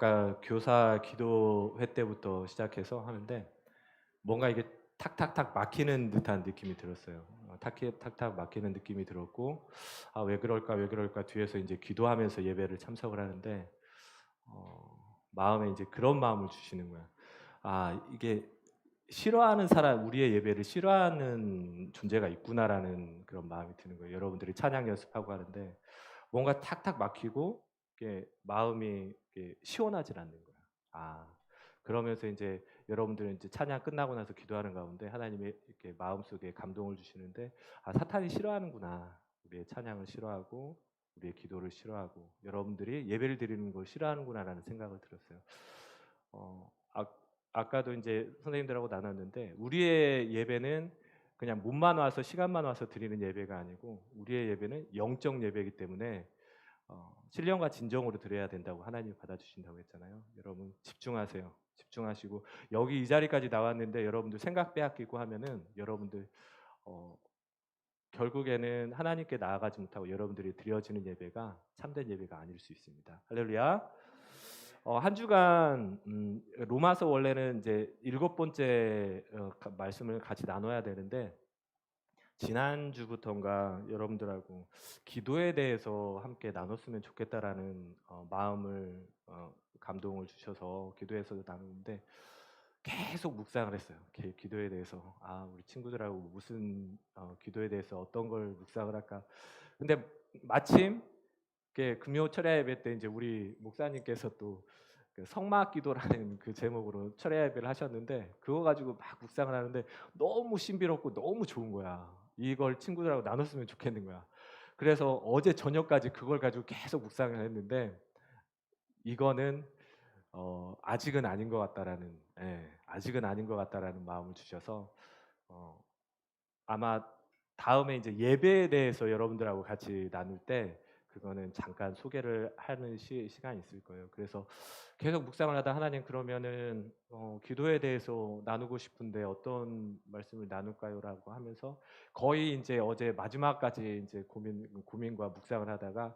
아까 교사 기도회 때부터 시작해서 하는데 뭔가 이게 탁탁탁 막히는 듯한 느낌이 들었어요. 탁탁 막히는 느낌이 들었고, 아, 왜 그럴까, 왜 그럴까 뒤에서 이제 기도하면서 예배를 참석을 하는데, 마음에 이제 그런 마음을 주시는 거야. 아, 이게 싫어하는 사람, 우리의 예배를 싫어하는 존재가 있구나라는 그런 마음이 드는 거예요. 여러분들이 찬양 연습하고 하는데 뭔가 탁탁 막히고 이게 마음이 이게 시원하질 않는 거야. 아, 그러면서 이제 여러분들은 이제 찬양 끝나고 나서 기도하는 가운데 하나님의 이렇게 마음속에 감동을 주시는데, 아, 사탄이 싫어하는구나. 우리의 찬양을 싫어하고 우리의 기도를 싫어하고 여러분들이 예배를 드리는 걸 싫어하는구나라는 생각을 들었어요. 아까도 이제 선생님들하고 나눴는데 우리의 예배는 그냥 몸만 와서 시간만 와서 드리는 예배가 아니고 우리의 예배는 영적 예배이기 때문에 신령과 진정으로 드려야 된다고 하나님이 받아주신다고 했잖아요. 여러분 집중하세요. 집중하시고 여기 이 자리까지 나왔는데 여러분들 생각 빼앗기고 하면은 여러분들 어, 결국에는 하나님께 나아가지 못하고 여러분들이 드려지는 예배가 참된 예배가 아닐 수 있습니다. 할렐루야. 한 주간 로마서 원래는 이제 일곱 번째 말씀을 같이 나눠야 되는데 지난 주부터인가 여러분들하고 기도에 대해서 함께 나눴으면 좋겠다라는 마음을 감동을 주셔서 기도에서도 나누는데 계속 묵상을 했어요. 기도에 대해서 우리 친구들하고 무슨 기도에 대해서 어떤 걸 묵상을 할까. 근데 마침 금요 철야 예배 때 이제 우리 목사님께서 또 그 성막 기도라는 그 제목으로 철야 예배를 하셨는데 그거 가지고 막 묵상을 하는데 너무 신비롭고 너무 좋은 거야. 이걸 친구들하고 나눴으면 좋겠는 거야. 그래서 어제 저녁까지 그걸 가지고 계속 묵상을 했는데 이거는 아직은 아닌 것 같다라는, 아직은 아닌 것 같다라는 마음을 주셔서 어, 아마 다음에 이제 예배에 대해서 여러분들하고 같이 나눌 때 그거는 잠깐 소개를 하는 시간이 있을 거예요. 그래서 계속 묵상을 하다 하나님 그러면은 기도에 대해서 나누고 싶은데 어떤 말씀을 나눌까요라고 하면서 거의 이제 어제 마지막까지 이제 고민과 묵상을 하다가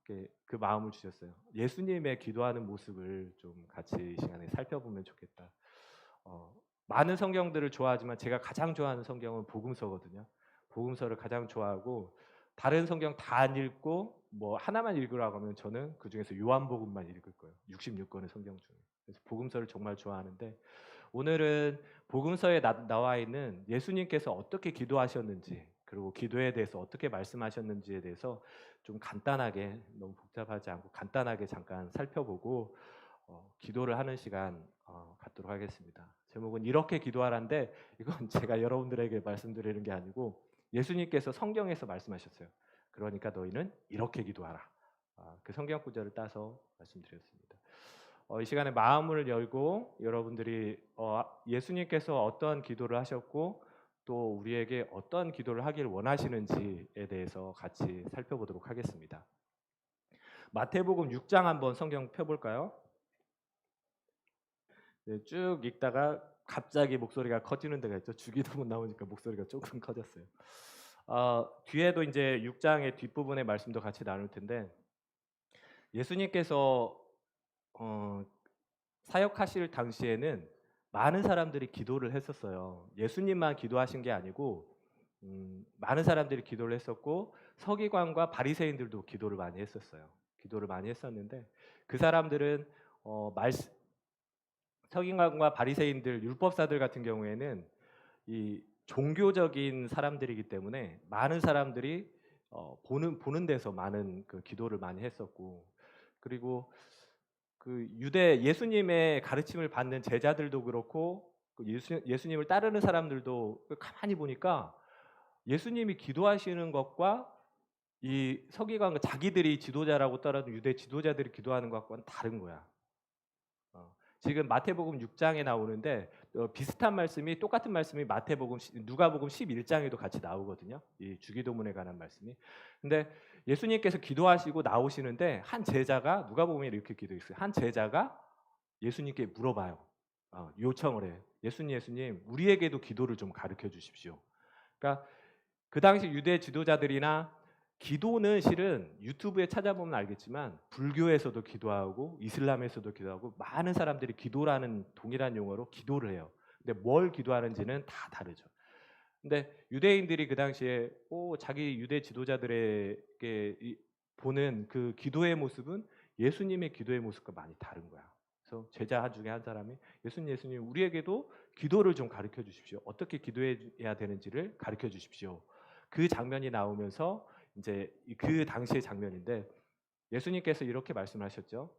그 마음을 주셨어요. 예수님의 기도하는 모습을 좀 같이 이 시간에 살펴보면 좋겠다. 어, 많은 성경들을 좋아하지만 제가 가장 좋아하는 성경은 복음서거든요. 복음서를 가장 좋아하고 다른 성경 다 안 읽고 뭐 하나만 읽으라고 하면 저는 그 중에서 요한복음만 읽을 거예요. 66권의 성경 중에. 그래서 복음서를 정말 좋아하는데 오늘은 복음서에 나와 있는 예수님께서 어떻게 기도하셨는지 그리고 기도에 대해서 어떻게 말씀하셨는지에 대해서 좀 간단하게 너무 복잡하지 않고 간단하게 잠깐 살펴보고 기도를 하는 시간 갖도록 하겠습니다. 제목은 이렇게 기도하라인데 이건 제가 여러분들에게 말씀드리는 게 아니고 예수님께서 성경에서 말씀하셨어요. 그러니까 너희는 이렇게 기도하라. 그 성경 구절을 따서 말씀드렸습니다. 이 시간에 마음을 열고 여러분들이 예수님께서 어떤 기도를 하셨고 또 우리에게 어떤 기도를 하기를 원하시는지에 대해서 같이 살펴보도록 하겠습니다. 마태복음 6장 한번 성경 펴볼까요? 네, 쭉 읽다가 갑자기 목소리가 커지는 데가 있죠. 주기도문 나오니까 목소리가 조금 커졌어요. 뒤에도 이제 6장의 뒷부분의 말씀도 같이 나눌 텐데 예수님께서 어, 사역하실 당시에는 많은 사람들이 기도를 했었어요. 예수님만 기도하신 게 아니고 많은 사람들이 기도를 했었고 서기관과 바리새인들도 기도를 많이 했었어요. 기도를 많이 했었는데 그 사람들은 말씀 서기관과 바리새인들 율법사들 같은 경우에는 이 종교적인 사람들이기 때문에 많은 사람들이 보는 데서 많은 그 기도를 많이 했었고 그리고 그 유대 예수님의 가르침을 받는 제자들도 그렇고 그 예수님을 따르는 사람들도 가만히 보니까 예수님이 기도하시는 것과 이 서기관과 자기들이 지도자라고 따르는 유대 지도자들이 기도하는 것과는 다른 거야. 지금 마태복음 6장에 나오는데 비슷한 말씀이 똑같은 말씀이 마태복음 누가복음 11장에도 같이 나오거든요. 이 주기도문에 관한 말씀이. 근데 예수님께서 기도하시고 나오시는데 한 제자가 누가복음에 이렇게 기도했어요. 한 제자가 예수님께 물어봐요. 요청을 해요. 예수님, 우리에게도 기도를 좀 가르쳐 주십시오. 그러니까 그 당시 유대 지도자들이나 기도는 실은 유튜브에 찾아보면 알겠지만 불교에서도 기도하고 이슬람에서도 기도하고 많은 사람들이 기도라는 동일한 용어로 기도를 해요. 근데 뭘 기도하는지는 다 다르죠. 근데 유대인들이 그 당시에 자기 유대 지도자들에게 보는 그 기도의 모습은 예수님의 기도의 모습과 많이 다른 거야. 그래서 제자 중에 한 사람이 예수님 우리에게도 기도를 좀 가르쳐 주십시오. 어떻게 기도해야 되는지를 가르쳐 주십시오. 그 장면이 나오면서 이제 그 당시의 장면인데 예수님께서 이렇게 말씀하셨죠.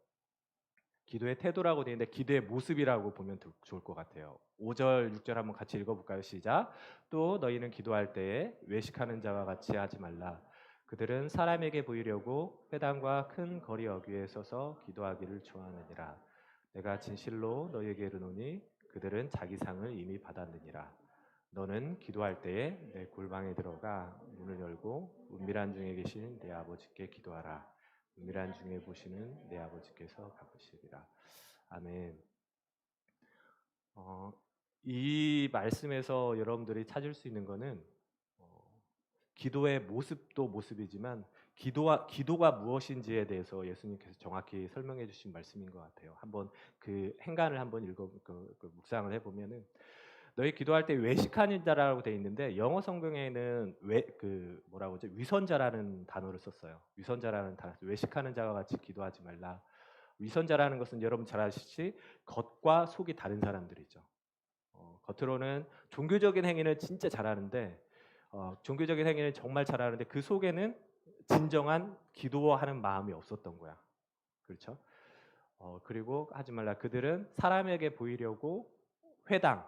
기도의 태도라고 되어 있는데 기도의 모습이라고 보면 좋을 것 같아요. 5절, 6절 한번 같이 읽어볼까요? 시작. 또 너희는 기도할 때에 외식하는 자와 같이 하지 말라. 그들은 사람에게 보이려고 회당과 큰 거리 어귀에 서서 기도하기를 좋아하느니라. 내가 진실로 너희에게 이르노니 그들은 자기 상을 이미 받았느니라. 너는 기도할 때에 내 골방에 들어가 문을 열고 은밀한 중에 계신 내 아버지께 기도하라. 은밀한 중에 보시는 내 아버지께서 갚으시리라. 아멘. 어, 이 말씀에서 여러분들이 찾을 수 있는 것은 기도의 모습도 모습이지만 기도가 무엇인지에 대해서 예수님께서 정확히 설명해 주신 말씀인 것 같아요. 한번 그 행간을 한번 묵상을 해보면은 너희 기도할 때 외식하는 자라고 돼 있는데 영어 성경에는 뭐라고 하죠? 위선자라는 단어를 썼어요. 위선자라는 단어. 외식하는 자와 같이 기도하지 말라. 위선자라는 것은 여러분 잘 아시듯이 겉과 속이 다른 사람들이죠. 겉으로는 종교적인 행위는 진짜 잘하는데 종교적인 행위는 정말 잘하는데 그 속에는 진정한 기도하는 마음이 없었던 거야. 그렇죠? 그리고 하지 말라. 그들은 사람에게 보이려고 회당,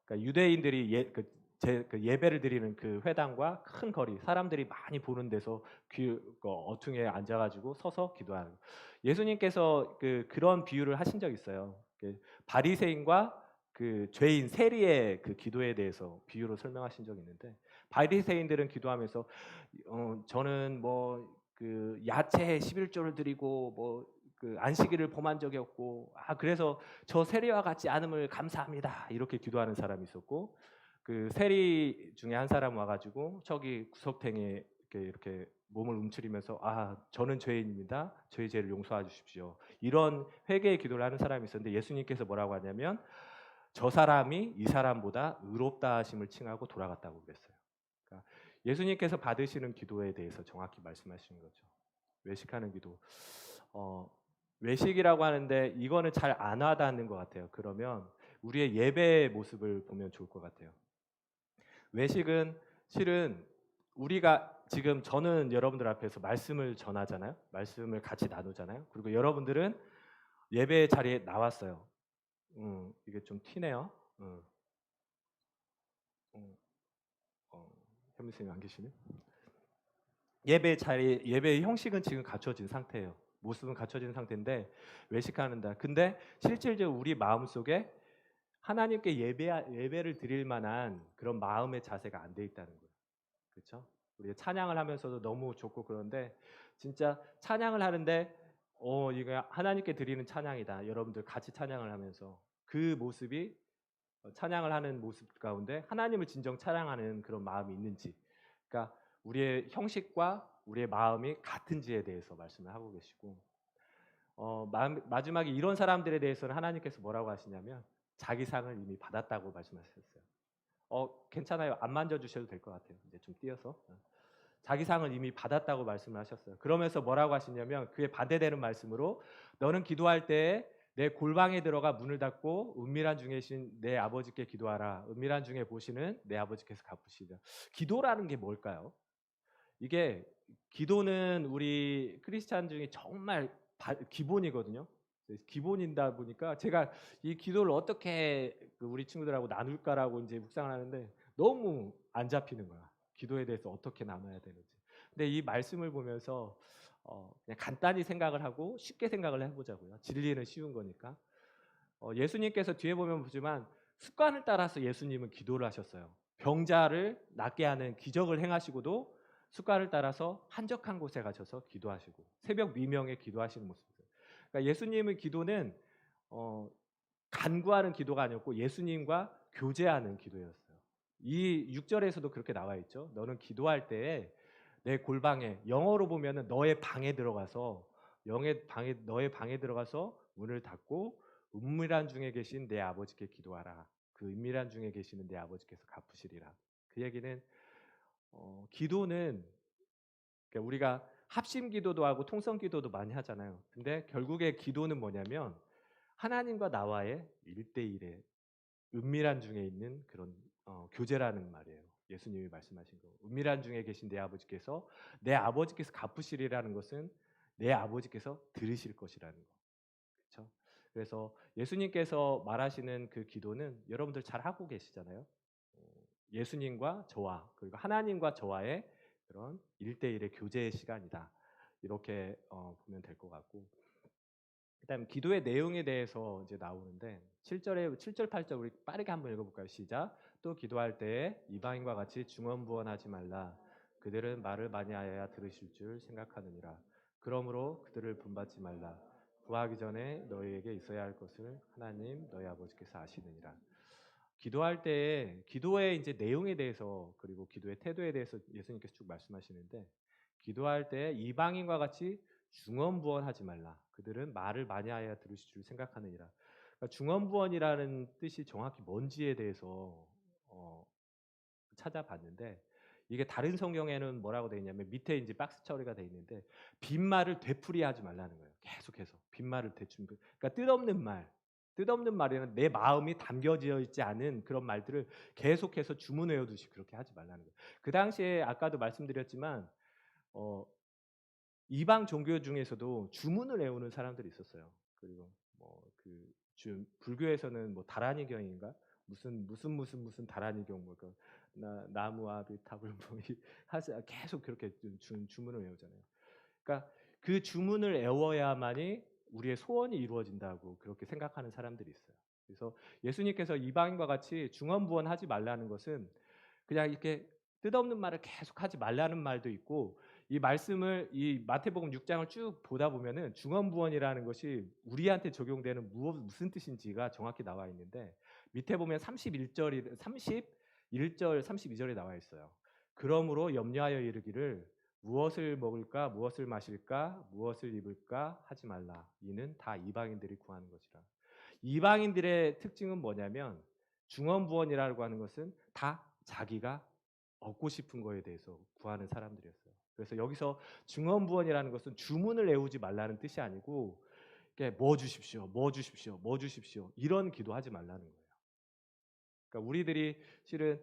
그러니까 유대인들이 그 예배를 드리는 그 회당과 큰 거리, 사람들이 많이 보는 데서 어퉁에 앉아가지고 서서 기도하는. 예수님께서 그런 비유를 하신 적 있어요. 바리새인과 그 죄인 세리의 그 기도에 대해서 비유로 설명하신 적이 있는데 바리새인들은 기도하면서 저는 뭐 그 야채 11조를 드리고 뭐 그 안식일을 범한 적이 없고 그래서 저 세리와 같지 않음을 감사합니다 이렇게 기도하는 사람이 있었고 그 세리 중에 한 사람 와가지고 저기 구석탱이에 이렇게 몸을 움츠리면서 저는 죄인입니다 저의 죄를 용서해 주십시오 이런 회개의 기도를 하는 사람이 있었는데 예수님께서 뭐라고 하냐면 저 사람이 이 사람보다 의롭다 하심을 칭하고 돌아갔다고 그랬어요. 그러니까 예수님께서 받으시는 기도에 대해서 정확히 말씀하시는 거죠. 외식하는 기도. 외식이라고 하는데 이거는 잘 안 와닿는 것 같아요. 그러면 우리의 예배의 모습을 보면 좋을 것 같아요. 외식은 실은 우리가 지금 저는 여러분들 앞에서 말씀을 전하잖아요. 말씀을 같이 나누잖아요. 그리고 여러분들은 예배 자리에 나왔어요. 이게 좀 티네요. 현미 선생님 안 계시네. 예배 자리, 예배의 형식은 지금 갖춰진 상태예요. 모습은 갖춰진 상태인데 외식하는다. 근데 실질적으로 우리 마음속에 하나님께 예배를 드릴 만한 그런 마음의 자세가 안 돼 있다는 거예요. 그렇죠? 우리 찬양을 하면서도 너무 좋고 그런데 진짜 찬양을 하는데 이거 하나님께 드리는 찬양이다. 여러분들 같이 찬양을 하면서 그 모습이 찬양을 하는 모습 가운데 하나님을 진정 찬양하는 그런 마음이 있는지, 그러니까 우리의 형식과 우리의 마음이 같은지에 대해서 말씀을 하고 계시고, 마지막에 이런 사람들에 대해서는 하나님께서 뭐라고 하시냐면 자기 상을 이미 받았다고 말씀하셨어요. 괜찮아요. 안 만져주셔도 될 것 같아요. 이제 좀 띄어서. 자기 상을 이미 받았다고 말씀을 하셨어요. 그러면서 뭐라고 하시냐면 그에 반대되는 말씀으로 너는 기도할 때 내 골방에 들어가 문을 닫고 은밀한 중에 계신 내 아버지께 기도하라. 은밀한 중에 보시는 내 아버지께서 갚으시리라. 기도라는 게 뭘까요? 이게 기도는 우리 크리스찬 중에 정말 기본이거든요. 기본이다 보니까 제가 이 기도를 어떻게 우리 친구들하고 나눌까라고 이제 묵상을 하는데 너무 안 잡히는 거야. 기도에 대해서 어떻게 나눠야 되는지. 근데 이 말씀을 보면서 그냥 간단히 생각을 하고 쉽게 생각을 해보자고요. 진리는 쉬운 거니까. 예수님께서 뒤에 보면 보지만 습관을 따라서 예수님은 기도를 하셨어요. 병자를 낫게 하는 기적을 행하시고도 습관을 따라서 한적한 곳에 가셔서 기도하시고 새벽 미명에 기도하시는 모습들. 그러니까 예수님의 기도는 간구하는 기도가 아니었고 예수님과 교제하는 기도였어요. 이 6절에서도 그렇게 나와 있죠. 너는 기도할 때에 내 골방에 영어로 보면은 너의 방에 들어가서 너의 방에 들어가서 문을 닫고 은밀한 중에 계신 내 아버지께 기도하라. 그 은밀한 중에 계시는 내 아버지께서 갚으시리라. 그 얘기는 기도는 그러니까 우리가 합심 기도도 하고 통성 기도도 많이 하잖아요. 근데 결국에 기도는 뭐냐면 하나님과 나와의 1대1의 은밀한 중에 있는 그런 교제라는 말이에요. 예수님이 말씀하신 거. 은밀한 중에 계신 내 아버지께서 내 아버지께서 갚으시리라는 것은 내 아버지께서 들으실 것이라는 거. 그렇죠? 그래서 예수님께서 말하시는 그 기도는 여러분들 잘 하고 계시잖아요. 예수님과 저와 그리고 하나님과 저와의 그런 1대1의 교제의 시간이다. 이렇게 보면 될 것 같고 그다음 기도의 내용에 대해서 이제 나오는데 7절 8절 우리 빠르게 한번 읽어볼까요? 시작. 또 기도할 때에 이방인과 같이 중언부언하지 말라. 그들은 말을 많이 하여야 들으실 줄 생각하느니라. 그러므로 그들을 분받지 말라. 구하기 전에 너희에게 있어야 할 것을 하나님 너희 아버지께서 아시느니라. 기도할 때에 기도의 이제 내용에 대해서 그리고 기도의 태도에 대해서 예수님께서 쭉 말씀하시는데 기도할 때 이방인과 같이 중언부언하지 말라. 그들은 말을 많이 하여 들으실 줄 생각하느니라. 그러니까 중언부언이라는 뜻이 정확히 뭔지에 대해서 어, 찾아봤는데 이게 다른 성경에는 뭐라고 되어 있냐면 밑에 이제 박스 처리가 되어 있는데 빈말을 되풀이하지 말라는 거예요. 계속해서 빈말을 대충 그러니까 뜻없는 말에는 내 마음이 담겨져 있지 않은 그런 말들을 계속해서 주문 외우듯이 그렇게 하지 말라는 거예요. 그 당시에 아까도 말씀드렸지만 어, 이방 종교 중에서도 주문을 외우는 사람들이 있었어요. 그리고 뭐그 불교에서는 뭐 다라니경인가 무슨 다라니경 뭐그 나무와 비탑을 뭐 계속 그렇게 주문을 외우잖아요. 그러니까 그 주문을 외워야만이 우리의 소원이 이루어진다고 그렇게 생각하는 사람들이 있어요. 그래서 예수님께서 이방인과 같이 중언부언하지 말라는 것은 그냥 이렇게 뜻없는 말을 계속 하지 말라는 말도 있고 이 말씀을 이 마태복음 6장을 쭉 보다 보면은 중언부언이라는 것이 우리한테 적용되는 무슨 뜻인지가 정확히 나와 있는데 밑에 보면 31절 32절에 나와 있어요. 그러므로 염려하여 이르기를 무엇을 먹을까 무엇을 마실까 무엇을 입을까 하지 말라. 이는 다 이방인들이 구하는 것이라. 이방인들의 특징은 뭐냐면 중언부언이라고 하는 것은 다 자기가 얻고 싶은 거에 대해서 구하는 사람들이었어요. 그래서 여기서 중언부언이라는 것은 주문을 외우지 말라는 뜻이 아니고 뭐 주십시오, 뭐 주십시오, 뭐 주십시오 이런 기도하지 말라는 거예요. 그러니까 우리들이 실은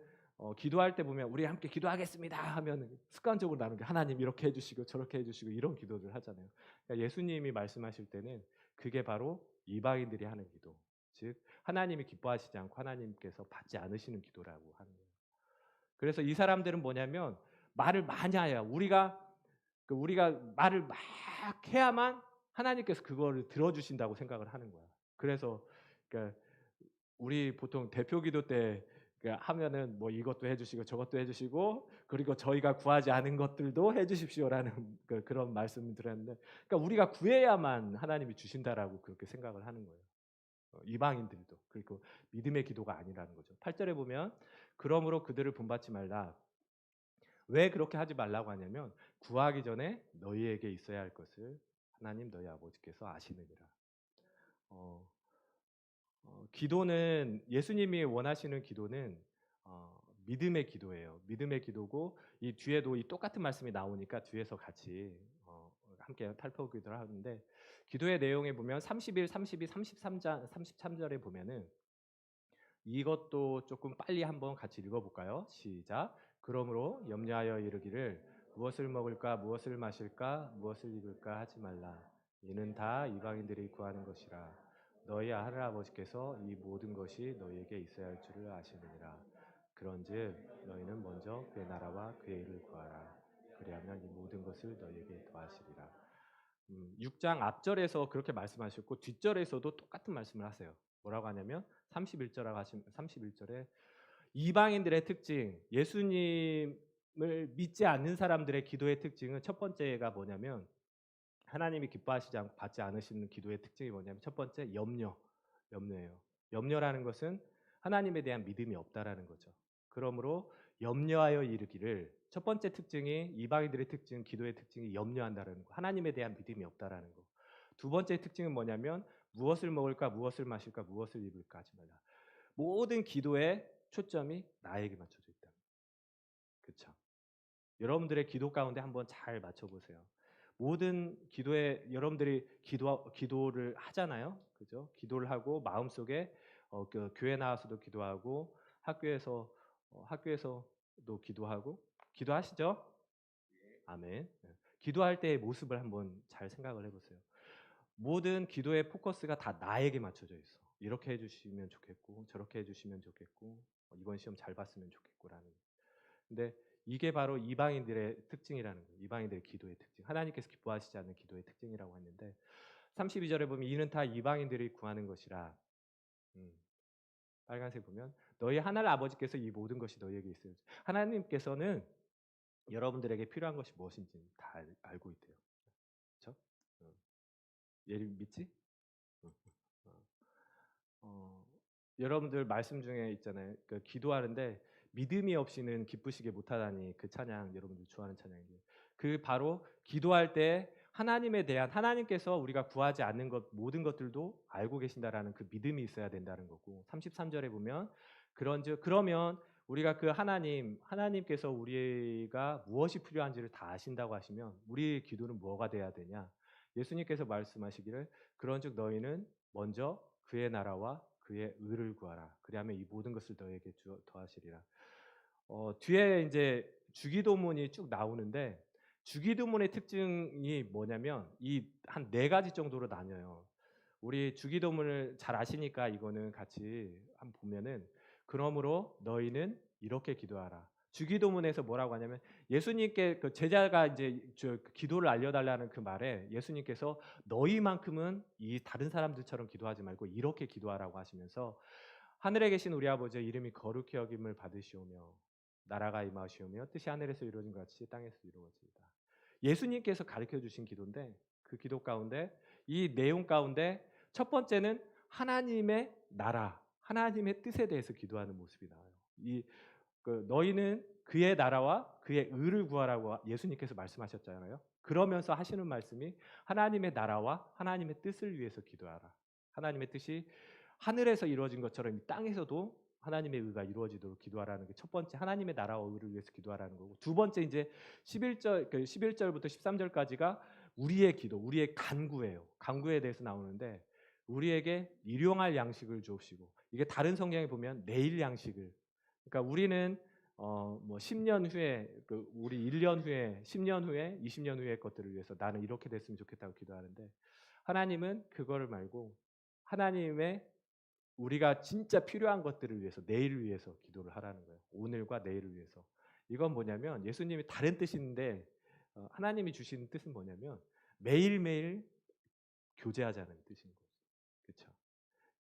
기도할 때 보면 우리 함께 기도하겠습니다 하면 습관적으로 나는 게 하나님 이렇게 해주시고 저렇게 해주시고 이런 기도를 하잖아요. 그러니까 예수님이 말씀하실 때는 그게 바로 이방인들이 하는 기도, 즉 하나님이 기뻐하시지 않고 하나님께서 받지 않으시는 기도라고 하는 거예요. 그래서 이 사람들은 뭐냐면 말을 많이 해야 우리가 말을 막 해야만 하나님께서 그거를 들어주신다고 생각을 하는 거야. 그래서 그러니까 우리 보통 대표 기도 때 하면은 뭐 이것도 해주시고 저것도 해주시고 그리고 저희가 구하지 않은 것들도 해주십시오라는 그런 말씀을 드렸는데, 그러니까 우리가 구해야만 하나님이 주신다라고 그렇게 생각을 하는 거예요. 이방인들도 그리고 믿음의 기도가 아니라는 거죠. 8절에 보면 그러므로 그들을 본받지 말라. 왜 그렇게 하지 말라고 하냐면 구하기 전에 너희에게 있어야 할 것을 하나님 너희 아버지께서 아시느니라. 어, 기도는 예수님이 원하시는 기도는 믿음의 기도예요. 믿음의 기도고 이 뒤에도 이 똑같은 말씀이 나오니까 뒤에서 같이 함께 살펴보기도 하는데 기도의 내용에 보면 31, 32, 33장 33절에 보면은 이것도 조금 빨리 한번 같이 읽어볼까요? 시작. 그러므로 염려하여 이르기를 무엇을 먹을까 무엇을 마실까 무엇을 입을까 하지 말라. 이는 다 이방인들이 구하는 것이라. 너희 하늘 아버지께서 이 모든 것이 너희에게 있어야 할 줄을 아시느니라. 그런즉 너희는 먼저 그의 나라와 그의 일을 구하라. 그리하면 이 모든 것을 너희에게 더하시리라. 6장 앞절에서 그렇게 말씀하셨고 뒷절에서도 똑같은 말씀을 하세요. 뭐라고 하냐면 31절에 이방인들의 특징, 예수님을 믿지 않는 사람들의 기도의 특징은 첫 번째가 뭐냐면 하나님이 기뻐하시지 않고 받지 않으시는 기도의 특징이 뭐냐면 첫 번째 염려예요. 염려라는 것은 하나님에 대한 믿음이 없다라는 거죠. 그러므로 염려하여 이르기를. 첫 번째 특징이 이방인들의 특징, 기도의 특징이 염려한다라는 거. 하나님에 대한 믿음이 없다라는 거. 두 번째 특징은 뭐냐면 무엇을 먹을까, 무엇을 마실까, 무엇을 입을까 하지 말라. 모든 기도의 초점이 나에게 맞춰져 있다. 그렇죠? 여러분들의 기도 가운데 한번 잘 맞춰 보세요. 모든 기도에 여러분들이 기도를 하잖아요. 그죠? 기도를 하고 마음속에 그 교회 나와서도 기도하고 학교에서도 기도하고 기도하시죠? 아멘. 네. 기도할 때의 모습을 한번 잘 생각을 해보세요. 모든 기도의 포커스가 다 나에게 맞춰져 있어. 이렇게 해주시면 좋겠고 저렇게 해주시면 좋겠고 이번 시험 잘 봤으면 좋겠고라는. 근데 이게 바로 이방인들의 특징이라는 거예요. 이방인들의 기도의 특징. 하나님께서 기뻐하시지 않는 기도의 특징이라고 했는데 32절에 보면 이는 다 이방인들이 구하는 것이라. 빨간색 보면 너희 하나님 아버지께서 이 모든 것이 너희에게 있어요. 하나님께서는 여러분들에게 필요한 것이 무엇인지 다 알고 있대요. 그렇죠? 예리 믿지? 어, 어. 어, 여러분들 말씀 중에 있잖아요. 그 기도하는데 믿음이 없이는 기쁘시게 못하다니 그 찬양 여러분들 좋아하는 찬양이에요. 그 바로 기도할 때 하나님에 대한 하나님께서 우리가 구하지 않는 것 모든 것들도 알고 계신다라는 그 믿음이 있어야 된다는 거고 33절에 보면 그런즉 그러면 우리가 그 하나님께서 우리가 무엇이 필요한지를 다 아신다고 하시면 우리의 기도는 뭐가 돼야 되냐? 예수님께서 말씀하시기를 그런즉 너희는 먼저 그의 나라와 그의 의를 구하라. 그리하면 이 모든 것을 너에게 더하시리라. 뒤에 이제 주기도문이 쭉 나오는데 주기도문의 특징이 뭐냐면 이 한 네 가지 정도로 나뉘어요. 우리 주기도문을 잘 아시니까 이거는 같이 한번 보면은 그러므로 너희는 이렇게 기도하라. 주기도문에서 뭐라고 하냐면 예수님께 그 제자가 이제 기도를 알려달라는 그 말에 예수님께서 너희만큼은 이 다른 사람들처럼 기도하지 말고 이렇게 기도하라고 하시면서 하늘에 계신 우리 아버지 이름이 거룩히 여김을 받으시오며 나라가 임하시오며 뜻이 하늘에서 이루어진 것 같이 땅에서 이루어지이다. 예수님께서 가르쳐 주신 기도인데 그 기도 가운데 이 내용 가운데 첫 번째는 하나님의 나라, 하나님의 뜻에 대해서 기도하는 모습이 나와요. 너희는 그의 나라와 그의 의를 구하라고 예수님께서 말씀하셨잖아요. 그러면서 하시는 말씀이 하나님의 나라와 하나님의 뜻을 위해서 기도하라. 하나님의 뜻이 하늘에서 이루어진 것처럼 이 땅에서도 하나님의 의가 이루어지도록 기도하라는 게 첫 번째 하나님의 나라와 의를 위해서 기도하라는 거고 두 번째 이제 11절부터 13절까지가 우리의 기도, 우리의 간구예요. 간구에 대해서 나오는데 우리에게 일용할 양식을 주옵시고 이게 다른 성경에 보면 내일 양식을 그러니까 우리는 뭐 10년 후에 우리 1년 후에 10년 후에 20년 후의 것들을 위해서 나는 이렇게 됐으면 좋겠다고 기도하는데 하나님은 그거를 말고 하나님의 우리가 진짜 필요한 것들을 위해서 내일을 위해서 기도를 하라는 거예요. 오늘과 내일을 위해서. 이건 뭐냐면 예수님이 다른 뜻인데 하나님이 주시는 뜻은 뭐냐면 매일매일 교제하자는 뜻인 거죠. 그렇죠?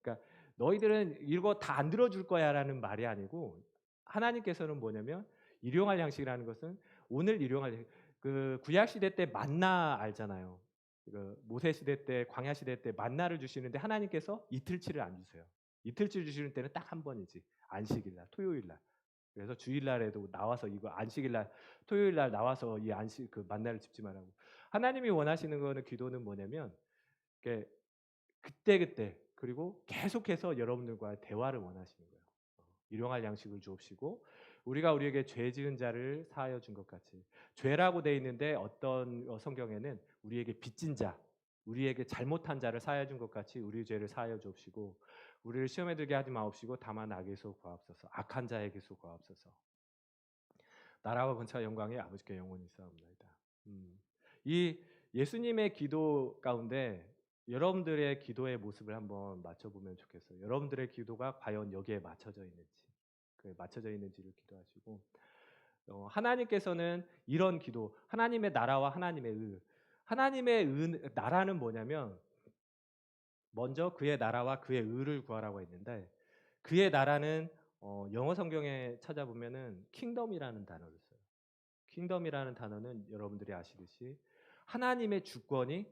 그러니까 너희들은 이거 다 안 들어줄 거야라는 말이 아니고 하나님께서는 뭐냐면 일용할 양식이라는 것은 오늘 일용할 그 구약 시대 때 만나 알잖아요. 그 모세 시대 때 광야 시대 때 만나를 주시는데 하나님께서 이틀치를 안 주세요. 이틀치 주시는 때는 딱 한 번이지. 안식일 날, 토요일 날. 그래서 주일 날에도 나와서 이거 안식일 날, 토요일 날 나와서 이 안식 그 만나를 짚지 말라고. 하나님이 원하시는 거는 기도는 뭐냐면 그때 그리고 계속해서 여러분들과 대화를 원하시는 거예요. 일용할 양식을 주옵시고 우리가 우리에게 죄 지은 자를 사하여 준 것 같이 죄라고 돼 있는데 어떤 성경에는 우리에게 빚진 자, 우리에게 잘못한 자를 사하여 준 것 같이 우리 죄를 사하여 주옵시고 우리를 시험에 들게 하지 마옵시고 다만 악에서 구하옵소서. 악한 자에게서 구하옵소서. 나라와 권세와 영광이 아버지께 영원히 있사옵나이다. 이 예수님의 기도 가운데 여러분들의 기도의 모습을 한번 맞춰보면 좋겠어요. 여러분들의 기도가 과연 여기에 맞춰져 있는지, 맞춰져 있는지를 기도하시고 하나님께서는 이런 기도, 하나님의 나라와 하나님의 의, 나라는 뭐냐면 먼저 그의 나라와 그의 의를 구하라고 했는데 그의 나라는 영어 성경에 찾아보면은 킹덤이라는 단어를 써요. 킹덤이라는 단어는 여러분들이 아시듯이 하나님의 주권이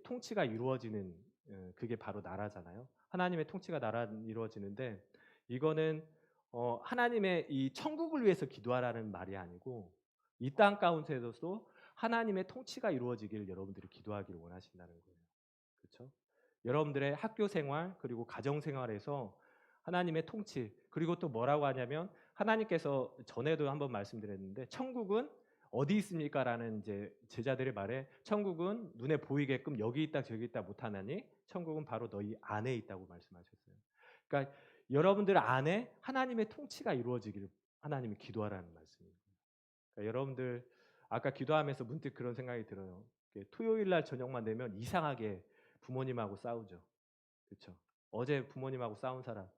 통치가 이루어지는 그게 바로 나라잖아요. 하나님의 통치가 이루어지는데 이거는 하나님의 이 천국을 위해서 기도하라는 말이 아니고 이 땅 가운데서도 하나님의 통치가 이루어지기를 여러분들이 기도하기를 원하신다는 거예요. 그렇죠? 여러분들의 학교 생활 그리고 가정 생활에서 하나님의 통치 그리고 또 뭐라고 하냐면 하나님께서 전에도 한번 말씀드렸는데 천국은 어디 있습니까라는 이제 제자들의 말에 천국은 눈에 보이게끔 여기 있다 저기 있다 못하나니 천국은 바로 너희 안에 있다고 말씀하셨어요. 그러니까 여러분들 안에 하나님의 통치가 이루어지기를 하나님이 기도하라는 말씀입니다. 그러니까 여러분들 아까 기도하면서 문득 그런 생각이 들어요. 토요일 날 저녁만 되면 이상하게 부모님하고 싸우죠. 그렇죠? 어제 부모님하고 싸운 사람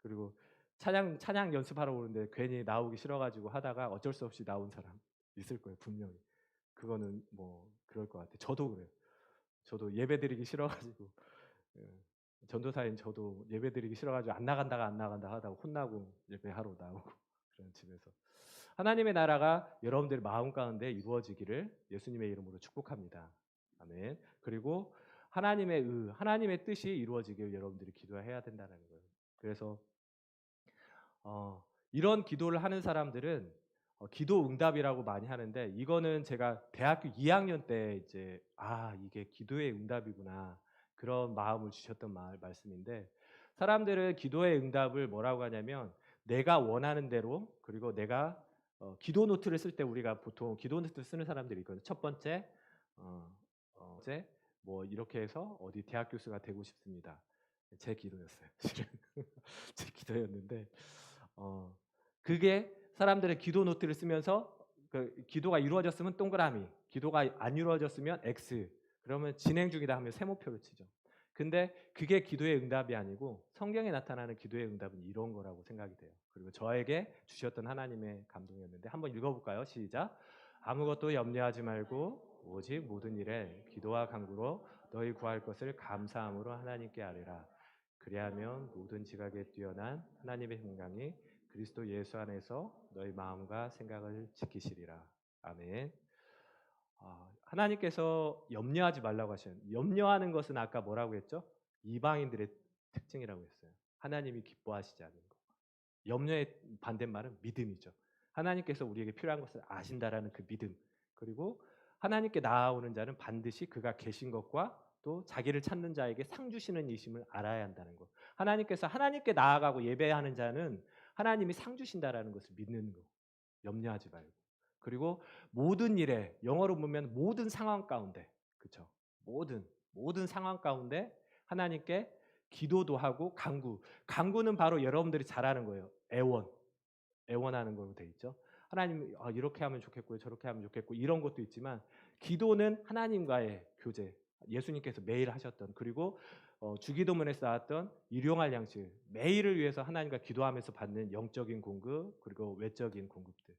그리고 찬양 연습하러 오는데 괜히 나오기 싫어가지고 하다가 어쩔 수 없이 나온 사람 있을 거예요 분명히. 그거는 뭐 그럴 것 같아요. 저도 그래요. 저도 예배드리기 싫어가지고 전도사인 저도 예배드리기 싫어가지고 안 나간다가 안 나간다 하다가 혼나고 예배하러 나오고 그런 집에서 하나님의 나라가 여러분들 마음 가운데 이루어지기를 예수님의 이름으로 축복합니다. 아멘. 그리고 하나님의 뜻이 이루어지길 여러분들이 기도해야 된다는 거예요. 그래서 이런 기도를 하는 사람들은 기도 응답이라고 많이 하는데 이거는 제가 대학교 2학년 때 이제 이게 기도의 응답이구나 그런 마음을 주셨던 말씀인데 사람들은 기도의 응답을 뭐라고 하냐면 내가 원하는 대로 그리고 내가 기도 노트를 쓸 때 우리가 보통 기도 노트 쓰는 사람들이 있거든요. 첫 번째 이제 뭐 이렇게 해서 어디 대학 교수가 되고 싶습니다. 제 기도였어요. 실은 제 기도였는데 그게 사람들의 기도 노트를 쓰면서 그 기도가 이루어졌으면 동그라미, 기도가 안 이루어졌으면 X. 그러면 진행 중이다 하면 세모표를 치죠. 근데 그게 기도의 응답이 아니고 성경에 나타나는 기도의 응답은 이런 거라고 생각이 돼요. 그리고 저에게 주셨던 하나님의 감동이었는데 한번 읽어볼까요? 시작. 아무것도 염려하지 말고 오직 모든 일에 기도와 간구로 너희 구할 것을 감사함으로 하나님께 아뢰라. 그리하면 모든 지각에 뛰어난 하나님의 평강이 그리스도 예수 안에서 너희 마음과 생각을 지키시리라. 아멘. 하나님께서 염려하지 말라고 하셨는데 염려하는 것은 아까 뭐라고 했죠? 이방인들의 특징이라고 했어요. 하나님이 기뻐하시지 않는 거. 염려의 반대말은 믿음이죠. 하나님께서 우리에게 필요한 것을 아신다라는 그 믿음. 그리고 하나님께 나아오는 자는 반드시 그가 계신 것과 또 자기를 찾는 자에게 상 주시는 이심을 알아야 한다는 것. 하나님께서 하나님께 나아가고 예배하는 자는 하나님이 상 주신다라는 것을 믿는 거. 염려하지 말고. 그리고 모든 일에 영어로 보면 모든 상황 가운데 그렇죠? 모든 상황 가운데 하나님께 기도도 하고 간구는 바로 여러분들이 잘하는 거예요. 애원하는 걸로 돼 있죠. 하나님 이렇게 하면 좋겠고요. 저렇게 하면 좋겠고 이런 것도 있지만 기도는 하나님과의 교제. 예수님께서 매일 하셨던 그리고 주기도문에 쌓았던 일용할 양식 매일을 위해서 하나님과 기도하면서 받는 영적인 공급 그리고 외적인 공급들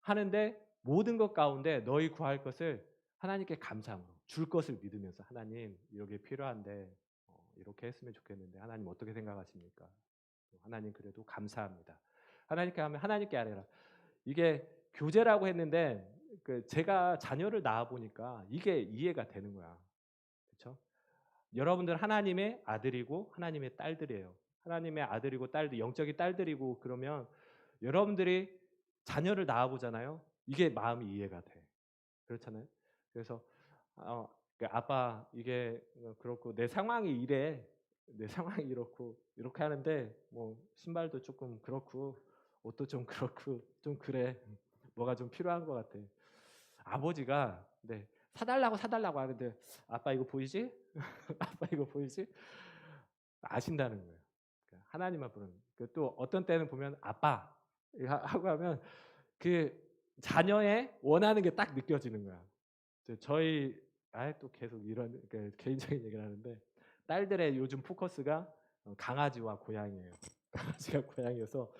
하는데 모든 것 가운데 너희 구할 것을 하나님께 감사함으로 줄 것을 믿으면서 하나님 이렇게 필요한데 이렇게 했으면 좋겠는데 하나님 어떻게 생각하십니까? 하나님 그래도 감사합니다. 하나님께 하면 하나님께 아뢰라. 이게 교제라고 했는데 제가 자녀를 낳아 보니까 이게 이해가 되는 거야. 그렇죠? 여러분들 하나님의 아들이고 하나님의 딸들이에요. 하나님의 아들이고 딸들, 영적인 딸들이고 그러면 여러분들이 자녀를 낳아 보잖아요. 이게 마음이 이해가 돼. 그렇잖아요. 그래서 아빠 이게 그렇고 내 상황이 이래. 내 상황이 이렇고 이렇게 하는데 뭐 신발도 조금 그렇고 옷도 좀 그렇고 좀 그래. 뭐가 좀 필요한 것 같아. 아버지가 사달라고 하는데 아빠 이거 보이지? 아빠 이거 보이지? 아신다는 거예요. 그러니까 하나님만 부르는. 또 어떤 때는 보면 아빠 하고 하면 그 자녀의 원하는 게 딱 느껴지는 거야. 저희 또 계속 이런 개인적인 얘기를 하는데 딸들의 요즘 포커스가 강아지와 고양이에요. 강아지가 고양이여서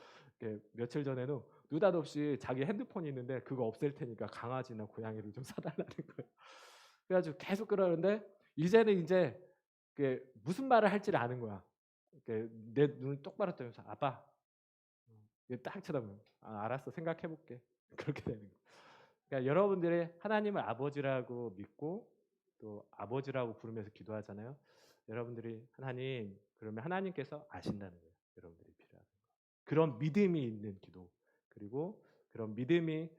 며칠 전에는 느닷없이 자기 핸드폰이 있는데 그거 없앨 테니까 강아지나 고양이를 좀 사달라는 거예요. 그래가지고 계속 그러는데 이제는 이제 무슨 말을 할지를 아는 거야. 내 눈을 똑바로 뜨면서 아빠 딱 쳐다보면 알았어 생각해볼게. 그렇게 되는 거예요. 그러니까 여러분들이 하나님을 아버지라고 믿고 또 아버지라고 부르면서 기도하잖아요. 여러분들이 하나님 그러면 하나님께서 아신다는 거예요. 여러분들이 필요한 거. 그런 믿음이 있는 기도 그리고 그런 믿음이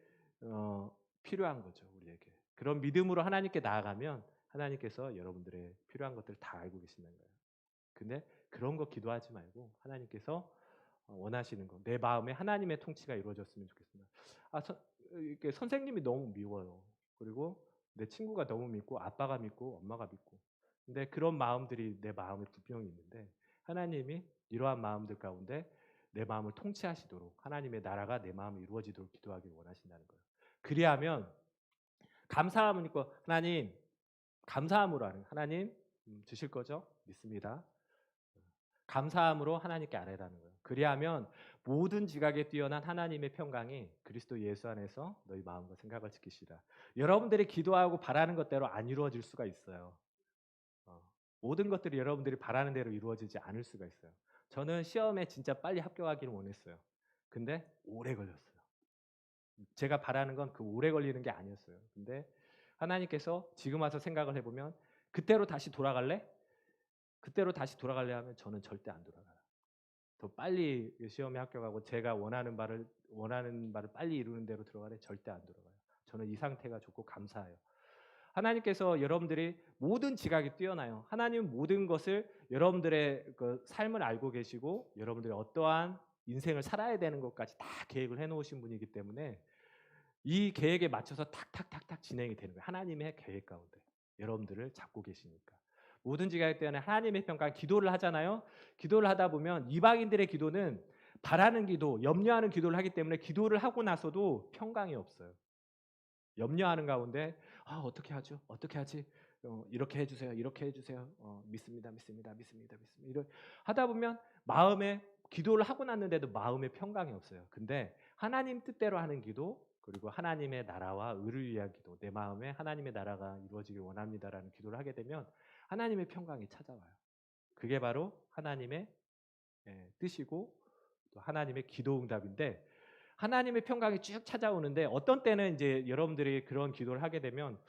필요한 거죠 우리에게. 그런 믿음으로 하나님께 나아가면 하나님께서 여러분들의 필요한 것들을 다 알고 계신다는 거예요. 근데 그런 거 기도하지 말고 하나님께서 원하시는 거, 내 마음에 하나님의 통치가 이루어졌으면 좋겠습니다. 이렇게 선생님이 너무 미워요. 그리고 내 친구가 너무 믿고 아빠가 믿고 엄마가 믿고. 근데 그런 마음들이 내 마음에 분명히 있는데 하나님이 이러한 마음들 가운데 내 마음을 통치하시도록 하나님의 나라가 내 마음에 이루어지도록 기도하길 원하신다는 거예요. 그리하면 감사함을 입고 하나님 감사함으로 하는 하나님 주실 거죠? 믿습니다. 감사함으로 하나님께 아뢰라는 거예요. 그리하면 모든 지각에 뛰어난 하나님의 평강이 그리스도 예수 안에서 너희 마음과 생각을 지키시라. 여러분들이 기도하고 바라는 것대로 안 이루어질 수가 있어요. 모든 것들이 여러분들이 바라는 대로 이루어지지 않을 수가 있어요. 저는 시험에 진짜 빨리 합격하기를 원했어요. 근데 오래 걸렸어요. 제가 바라는 건 그 오래 걸리는 게 아니었어요. 근데 하나님께서 지금 와서 생각을 해보면 그때로 다시 돌아갈래? 그때로 다시 돌아가려 하면 저는 절대 안 돌아가요. 더 빨리 시험에 합격하고 제가 원하는 바를 빨리 이루는 대로 들어가래 절대 안 들어가요. 저는 이 상태가 좋고 감사해요. 하나님께서 여러분들이 모든 지각이 뛰어나요. 하나님은 모든 것을 여러분들의 그 삶을 알고 계시고 여러분들이 어떠한 인생을 살아야 되는 것까지 다 계획을 해놓으신 분이기 때문에 이 계획에 맞춰서 탁탁탁탁 진행이 되는 거예요. 하나님의 계획 가운데 여러분들을 잡고 계시니까. 모든 지각에 뛰어난 하나님의 평가 기도를 하잖아요. 기도를 하다 보면 이방인들의 기도는 바라는 기도, 염려하는 기도를 하기 때문에 기도를 하고 나서도 평강이 없어요. 염려하는 가운데 어떻게 하죠? 어떻게 하지? 이렇게 해주세요. 이렇게 해주세요. 믿습니다. 믿습니다. 믿습니다. 믿습니다. 이런 하다 보면 마음에 기도를 하고 났는데도 마음의 평강이 없어요. 근데 하나님 뜻대로 하는 기도 그리고 하나님의 나라와 의를 위한 기도 내 마음에 하나님의 나라가 이루어지길 원합니다라는 기도를 하게 되면 하나님의 평강이 찾아와요. 그게 바로 하나님의 뜻이고 또 하나님의 기도 응답인데 하나님의 평강이 쭉 찾아오는데 어떤 때는 이제 여러분들이 그런 기도를 하게 되면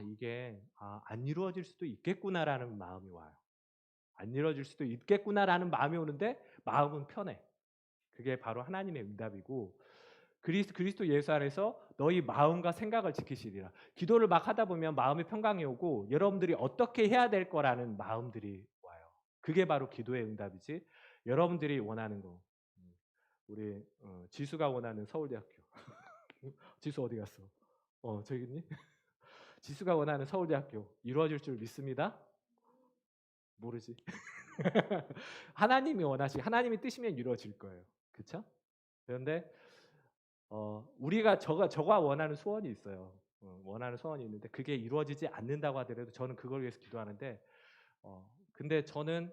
이게 안 이루어질 수도 있겠구나라는 마음이 와요. 안 이루어질 수도 있겠구나라는 마음이 오는데 마음은 편해. 그게 바로 하나님의 응답이고 그리스도 예수 안에서 너희 마음과 생각을 지키시리라. 기도를 막 하다 보면 마음의 평강이 오고 여러분들이 어떻게 해야 될 거라는 마음들이 와요. 그게 바로 기도의 응답이지. 여러분들이 원하는 거. 우리 지수가 원하는 서울대학교. 지수 어디 갔어? 저기 있니? 지수가 원하는 서울대학교 이루어질 줄 믿습니다. 모르지. 하나님이 하나님이 뜻이면 이루어질 거예요. 그렇죠? 그런데 우리가 저가 원하는 소원이 있어요. 원하는 소원이 있는데 그게 이루어지지 않는다고 하더라도 저는 그걸 위해서 기도하는데 근데 저는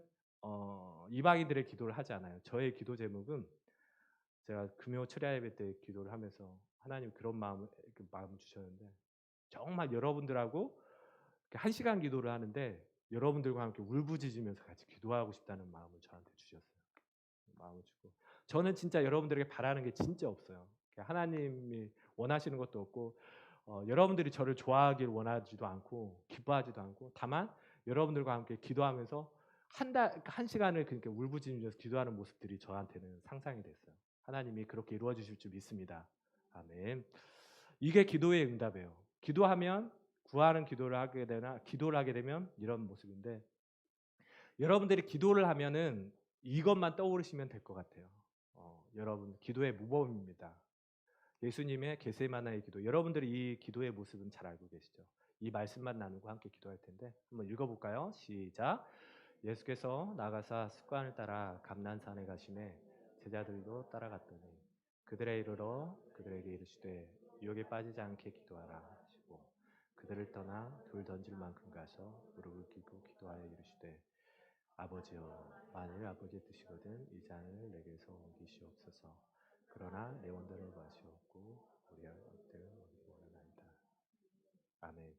이방인들의 기도를 하지 않아요. 저의 기도 제목은 제가 금요 철야 예배 때 기도를 하면서 하나님 그런 마음을 주셨는데 정말 여러분들하고 1시간 기도를 하는데 여러분들과 함께 울부짖으면서 같이 기도하고 싶다는 마음을 저한테 주셨어요. 마음을 주고 저는 진짜 여러분들에게 바라는 게 진짜 없어요. 하나님이 원하시는 것도 없고 여러분들이 저를 좋아하길 원하지도 않고 기뻐하지도 않고 다만 여러분들과 함께 기도하면서 한 시간을 그렇게 울부짖으면서 기도하는 모습들이 저한테는 상상이 됐어요. 하나님이 그렇게 이루어 주실 줄 믿습니다. 아멘. 이게 기도의 응답이에요. 기도하면 구하는 기도를 하게 되면 이런 모습인데 여러분들이 기도를 하면은 이것만 떠오르시면 될 것 같아요. 여러분 기도의 모범입니다. 예수님의 겟세마나의 기도. 여러분들이 이 기도의 모습은 잘 알고 계시죠? 이 말씀만 나누고 함께 기도할 텐데 한번 읽어볼까요? 시작. 예수께서 나가사 습관을 따라 감난산에 가시매 제자들도 따라갔더니 그들의 이르러 그들에게 이르시되 유혹에 빠지지 않게 기도하라 하시고 그들을 떠나 돌 던질 만큼 가서 무릎을 꿇고 기도하여 이르시되 아버지여 만일 아버지의 뜻이거든 이 잔을 내게서 옮기시옵소서. 그러나 내 원대로 마시옵고 우리의 뜻대로 옮기기 원하나이다. 아멘.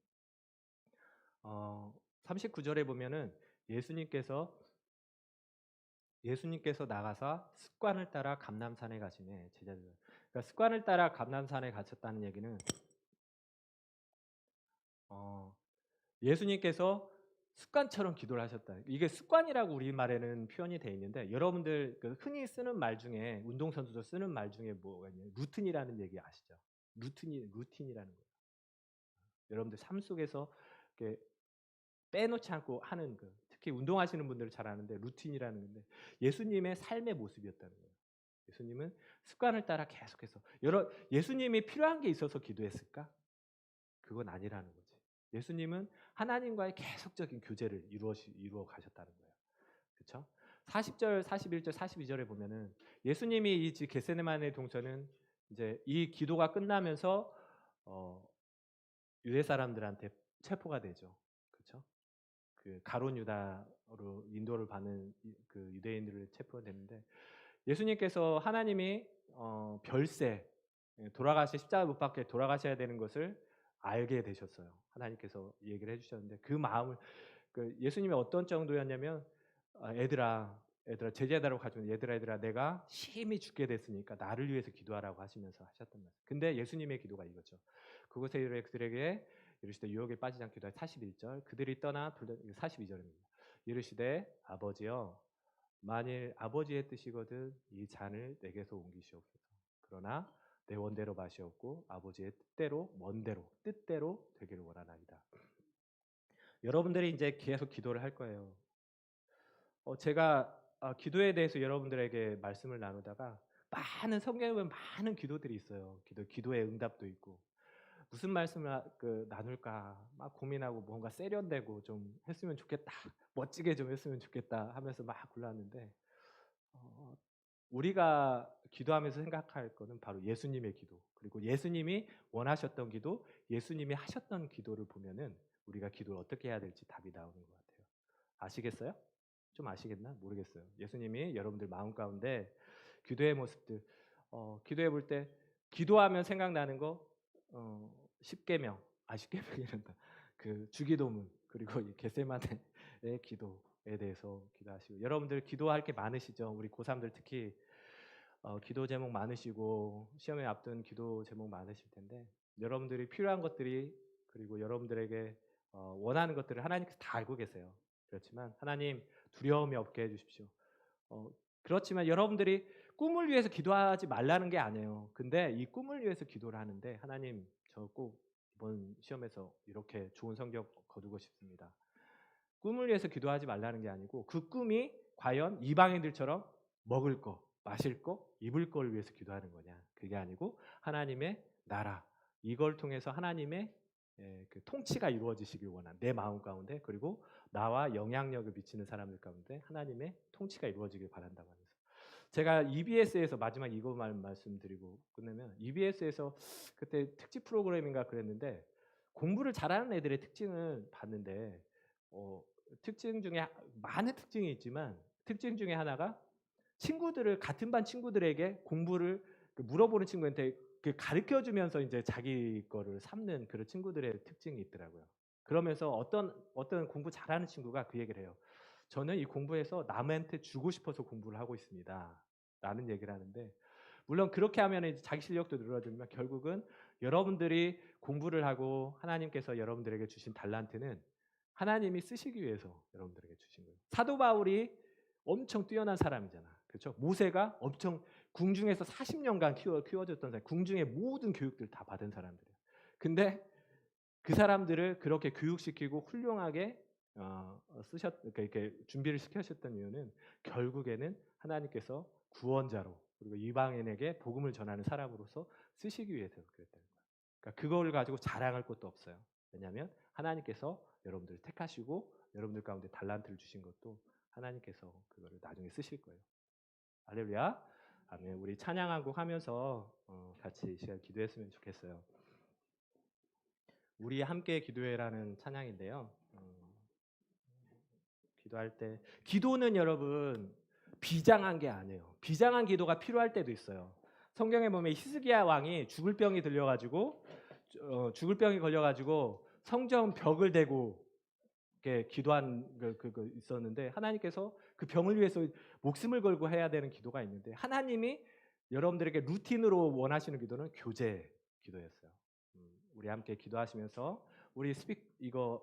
39절에 보면은 예수님께서 나가서 습관을 따라 감람산에 가시네 제자들. 그러니까 습관을 따라 감람산에 가셨다는 얘기는 예수님께서 습관처럼 기도를 하셨다. 이게 습관이라고 우리말에는 표현이 돼 있는데 여러분들 그 흔히 쓰는 말 중에 운동선수들 쓰는 말 중에 뭐가 있냐면 루틴이라는 얘기 아시죠? 루틴이라는 거예요. 여러분들 삶 속에서 이렇게 빼놓지 않고 하는 그 특히 운동하시는 분들은 잘 아는데 루틴이라는 건데 예수님의 삶의 모습이었다는 거예요. 예수님은 습관을 따라 계속해서 예수님이 필요한 게 있어서 기도했을까? 그건 아니라는 거지. 예수님은 하나님과의 계속적인 교제를 이루어 가셨다는 거예요. 그렇죠? 40절, 41절, 42절에 보면은 예수님이 이 겟세마네 동산은 이제 이 기도가 끝나면서 어, 유대 사람들한테 체포가 되죠. 그렇죠? 그 가룟 유다로 인도를 받는 그 유대인들을 체포됐는데 예수님께서 하나님이 별세 돌아가시 십자가 못 박혀 돌아가셔야 되는 것을 알게 되셨어요. 하나님께서 얘기를 해주셨는데 그 마음을 그 예수님이 어떤 정도였냐면 얘들아 제자들하고 가지고 얘들아 내가 심히 죽게 됐으니까 나를 위해서 기도하라고 하시면서 하셨단 말이에요. 근데 예수님의 기도가 이거죠. 그곳에 이르러 그들에게 이르시되 유혹에 빠지지 않게 하여 41절 그들이 떠나 42절입니다. 이르시되 아버지여 만일 아버지의 뜻이거든 이 잔을 내게서 옮기시옵소서. 그러나 내 원대로 마시옵고 아버지의 뜻대로 되기를 원하나이다. 여러분들이 이제 계속 기도를 할 거예요. 제가 기도에 대해서 여러분들에게 말씀을 나누다가 많은 성경에 보면 많은 기도들이 있어요. 기도의 응답도 있고 무슨 말씀을 나눌까 막 고민하고 뭔가 세련되고 좀 했으면 좋겠다, 멋지게 좀 했으면 좋겠다 하면서 막 골랐는데 어, 우리가 기도하면서 생각할 거는 바로 예수님의 기도 그리고 예수님이 원하셨던 기도, 예수님이 하셨던 기도를 보면은 우리가 기도를 어떻게 해야 될지 답이 나오는 것 같아요. 아시겠어요? 좀 아시겠나? 모르겠어요. 예수님이 여러분들 마음 가운데 기도의 모습들 기도해 볼 때 기도하면 생각나는 거 십계명 십계명이란다. 그 주기도문 그리고 이 겟세마네의 기도에 대해서 기도하시고 여러분들 기도할 게 많으시죠? 우리 고3들 특히 기도 제목 많으시고 시험에 앞둔 기도 제목 많으실 텐데 여러분들이 필요한 것들이 그리고 여러분들에게 원하는 것들을 하나님께서 다 알고 계세요. 그렇지만 하나님 두려움이 없게 해주십시오. 그렇지만 여러분들이 꿈을 위해서 기도하지 말라는 게 아니에요. 근데 이 꿈을 위해서 기도를 하는데 하나님 저 꼭 이번 시험에서 이렇게 좋은 성적 거두고 싶습니다. 꿈을 위해서 기도하지 말라는 게 아니고 그 꿈이 과연 이방인들처럼 먹을 거, 마실 거, 입을 걸 위해서 기도하는 거냐. 그게 아니고 하나님의 나라 이걸 통해서 하나님의 그 통치가 이루어지시길 원한 내 마음 가운데 그리고 나와 영향력을 미치는 사람들 가운데 하나님의 통치가 이루어지길 바란다고 하면서 제가 EBS에서 마지막 이것만 말씀드리고 끝내면 EBS에서 그때 특집 프로그램인가 그랬는데 공부를 잘하는 애들의 특징을 봤는데 특징 중에 많은 특징이 있지만 특징 중에 하나가 친구들을 같은 반 친구들에게 공부를 물어보는 친구한테 가르쳐 주면서 이제 자기 거를 삼는 그런 친구들의 특징이 있더라고요. 그러면서 어떤 공부 잘하는 친구가 그 얘기를 해요. 저는 이 공부에서 남한테 주고 싶어서 공부를 하고 있습니다. 라는 얘기를 하는데 물론 그렇게 하면 이제 자기 실력도 늘어지면 결국은 여러분들이 공부를 하고 하나님께서 여러분들에게 주신 달란트는 하나님이 쓰시기 위해서 여러분들에게 주신 거예요. 사도 바울이 엄청 뛰어난 사람이잖아. 그렇죠? 모세가 엄청 궁중에서 40년간 키워줬던 사람, 궁중의 모든 교육들 다 받은 사람들이에요. 근데 그 사람들을 그렇게 교육시키고 훌륭하게 이렇게 준비를 시켜셨던 이유는 결국에는 하나님께서 구원자로 그리고 이방인에게 복음을 전하는 사람으로서 쓰시기 위해서 그랬다는 거예요. 그러니까 그걸 가지고 자랑할 것도 없어요. 왜냐하면 하나님께서 여러분들을 택하시고 여러분들 가운데 달란트를 주신 것도 하나님께서 그거를 나중에 쓰실 거예요. 할렐루야. 아멘. 우리 찬양 한 곡 하면서 같이 이 시간 기도했으면 좋겠어요. 우리 함께 기도해라는 찬양인데요. 기도할 때 기도는 여러분 비장한 게 아니에요. 비장한 기도가 필요할 때도 있어요. 성경에 보면 히스기야 왕이 죽을 병이 걸려가지고 성전 벽을 대고 이렇게 기도한 그 있었는데 하나님께서 그 병을 위해서 목숨을 걸고 해야 되는 기도가 있는데 하나님이 여러분들에게 루틴으로 원하시는 기도는 교제 기도였어요. 우리 함께 기도하시면서 우리 이거